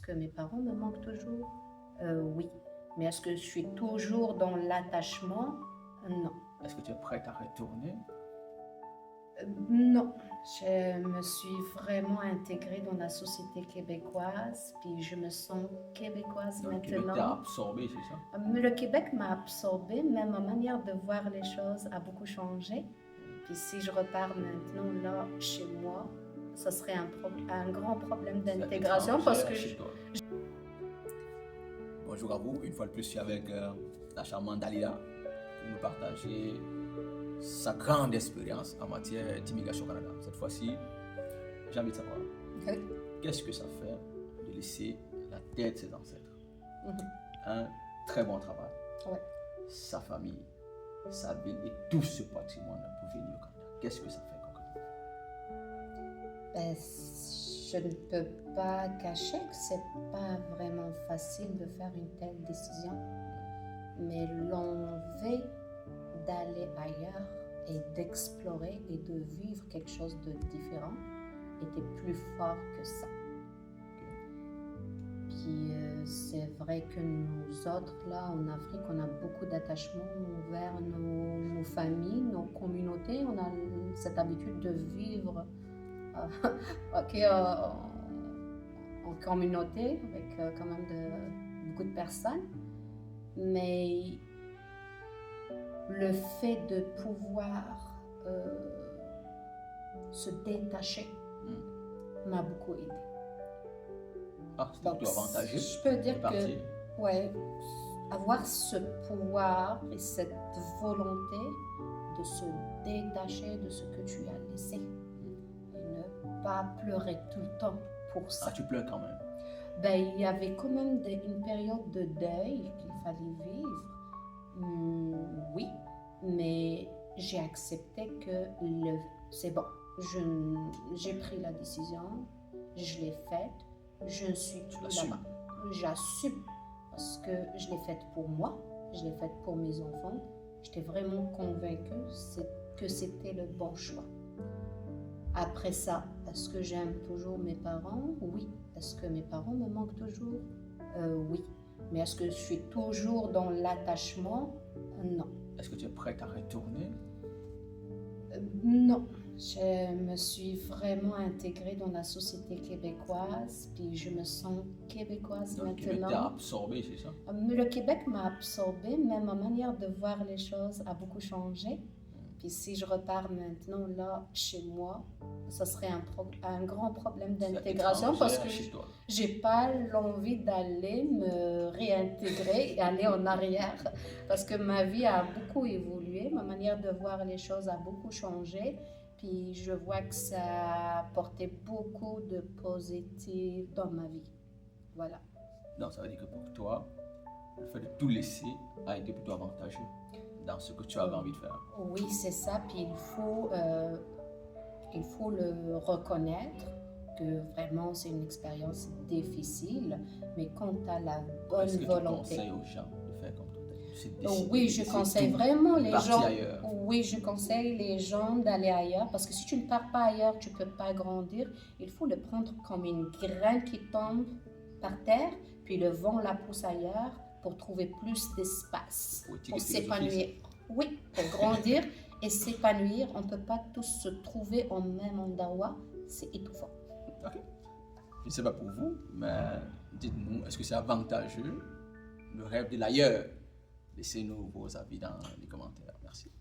que mes parents me manquent toujours? Oui. Mais est-ce que je suis toujours dans l'attachement? Non. Est-ce que tu es prête à retourner? Non. Je me suis vraiment intégrée dans la société québécoise, puis je me sens québécoise Donc, le Québec t'a maintenant. absorbé, c'est ça? Mais le Québec m'a absorbée, mais ma manière de voir les choses a beaucoup changé. Puis si je repars maintenant là, chez moi, ça serait un grand problème d'intégration parce que Chez toi. Bonjour à vous, une fois de plus, je suis avec la charmante Dalila pour nous partager sa grande expérience en matière d'immigration au Canada. Cette fois-ci, j'ai envie de savoir, qu'est-ce que ça fait de laisser la terre de ses ancêtres? Un très bon travail, Ouais. sa famille, sa ville et tout ce patrimoine pour venir au Canada. Qu'est-ce que ça fait concrètement? Ben, je ne peux pas cacher que c'est pas vraiment facile de faire une telle décision, mais l'envie d'aller ailleurs et d'explorer et de vivre quelque chose de différent était plus fort que ça. Puis c'est vrai que nous autres, là, en Afrique, on a beaucoup d'attachement vers nos familles, nos communautés. On a cette habitude de vivre en communauté avec quand même beaucoup de personnes. Mais le fait de pouvoir se détacher m'a beaucoup aidé. Ah, c'est plutôt avantageux. Je peux dire de partir. que, ouais, avoir ce pouvoir et cette volonté de se détacher de ce que tu as laissé et ne pas pleurer tout le temps pour ça. Ah, tu pleures quand même. Ben, il y avait quand même une période de deuil qu'il fallait vivre. Oui, mais j'ai accepté que c'est bon. J'ai pris la décision, je l'ai faite, je ne suis plus là-bas. J'assume parce que je l'ai faite pour moi, je l'ai faite pour mes enfants. J'étais vraiment convaincue que c'était le bon choix. Après ça, est-ce que j'aime toujours mes parents? Oui. Est-ce que mes parents me manquent toujours? Oui. Mais est-ce que je suis toujours dans l'attachement? Non. Est-ce que tu es prête à retourner? Non. Je me suis vraiment intégrée dans la société québécoise, puis je me sens québécoise Donc, maintenant. le Québec t'a absorbé, c'est ça? Le Québec m'a absorbée, mais ma manière de voir les choses a beaucoup changé. Puis si je repars maintenant là, chez moi, ça serait un grand problème d'intégration parce que j'ai pas l'envie d'aller me réintégrer et aller en arrière parce que ma vie a beaucoup évolué, ma manière de voir les choses a beaucoup changé. Puis je vois que ça a apporté beaucoup de positif dans ma vie. Voilà. Donc ça veut dire que pour toi, le fait de tout laisser a été plutôt avantageux dans ce que tu avais envie de faire. Oui, c'est ça. Puis il faut le reconnaître que vraiment c'est une expérience difficile, mais quand tu as la bonne Est-ce que volonté. tu conseilles aux gens de faire comme toi? Oui, je conseille vraiment les gens. Ailleurs. Oui, je conseille les gens d'aller ailleurs parce que si tu ne pars pas ailleurs, tu ne peux pas grandir. Il faut le prendre comme une graine qui tombe par terre, puis le vent la pousse ailleurs pour trouver plus d'espace, pour s'épanouir. Oui, pour grandir et s'épanouir. On ne peut pas tous se trouver au même endroit, c'est étouffant. Ok. Je ne sais pas pour vous, mais dites-nous, est-ce que c'est avantageux le rêve de l'ailleurs? Laissez-nous vos avis dans les commentaires. Merci.